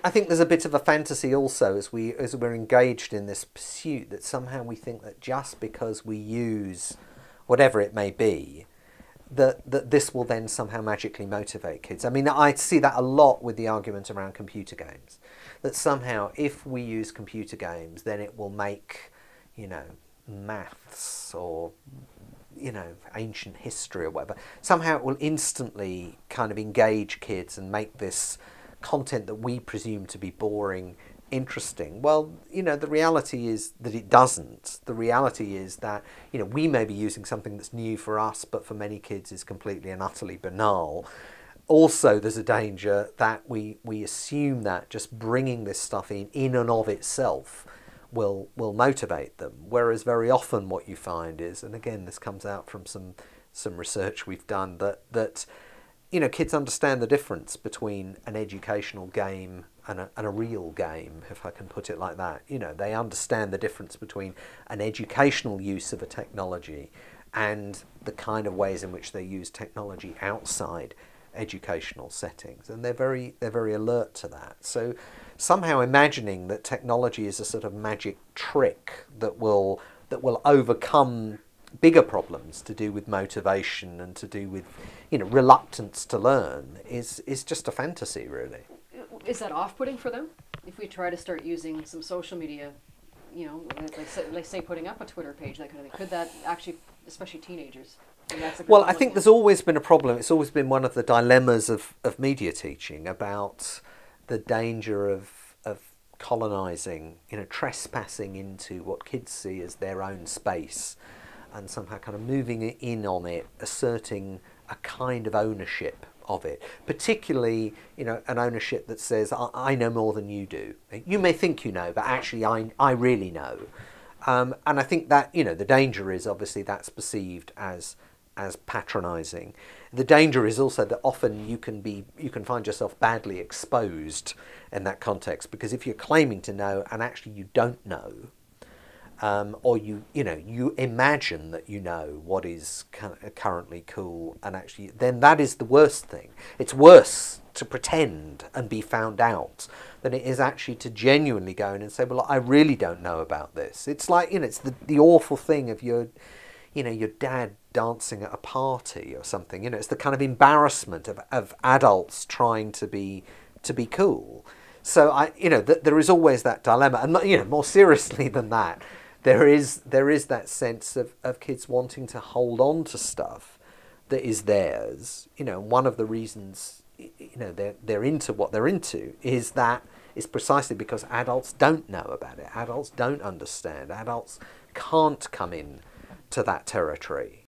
I think there's a bit of a fantasy also as we're engaged in this pursuit that somehow we think that just because we use whatever it may be, that this will then somehow magically motivate kids. I mean, I see that a lot with the argument around computer games, that somehow if we use computer games, then it will make, you know, maths or, you know, ancient history or whatever. Somehow it will instantly kind of engage kids and make this content that we presume to be boring interesting. Well, you know, the reality is that it doesn't. The reality is that, you know, we may be using something that's new for us, but for many kids is completely and utterly banal. Also, there's a danger that we assume that just bringing this stuff in and of itself will motivate them. Whereas very often what you find is, and again, this comes out from some research we've done, that you know, kids understand the difference between an educational game and a real game, if I can put it like that. You know, they understand the difference between an educational use of a technology and the kind of ways in which they use technology outside educational settings, and they're very alert to that. So somehow imagining that technology is a sort of magic trick that will overcome bigger problems to do with motivation and to do with, you know, reluctance to learn is just a fantasy, really. Is that off-putting for them? If we try to start using some social media, you know, like say putting up a Twitter page, that kind of thing, could that actually, especially teenagers? Well, I think there's always been a problem. It's always been one of the dilemmas of media teaching about the danger of colonising, you know, trespassing into what kids see as their own space and somehow kind of moving in on it, asserting a kind of ownership of it, particularly, you know, an ownership that says, I know more than you do. You may think you know, but actually I really know. And I think that, you know, the danger is obviously that's perceived as patronising. The danger is also that often you can find yourself badly exposed in that context, because if you're claiming to know and actually you don't know, or you imagine that you know what is currently cool, and actually then that is the worst thing. It's worse to pretend and be found out than it is actually to genuinely go in and say, well, I really don't know about this. It's like, you know, it's the awful thing of your dad dancing at a party or something. You know, it's the kind of embarrassment of adults trying to be cool. So there is always that dilemma, and, you know, more seriously than that, there is that sense of kids wanting to hold on to stuff that is theirs. You know, one of the reasons, you know, they're into what they're into is precisely because adults don't know about it. Adults don't understand. Adults can't come in to that territory.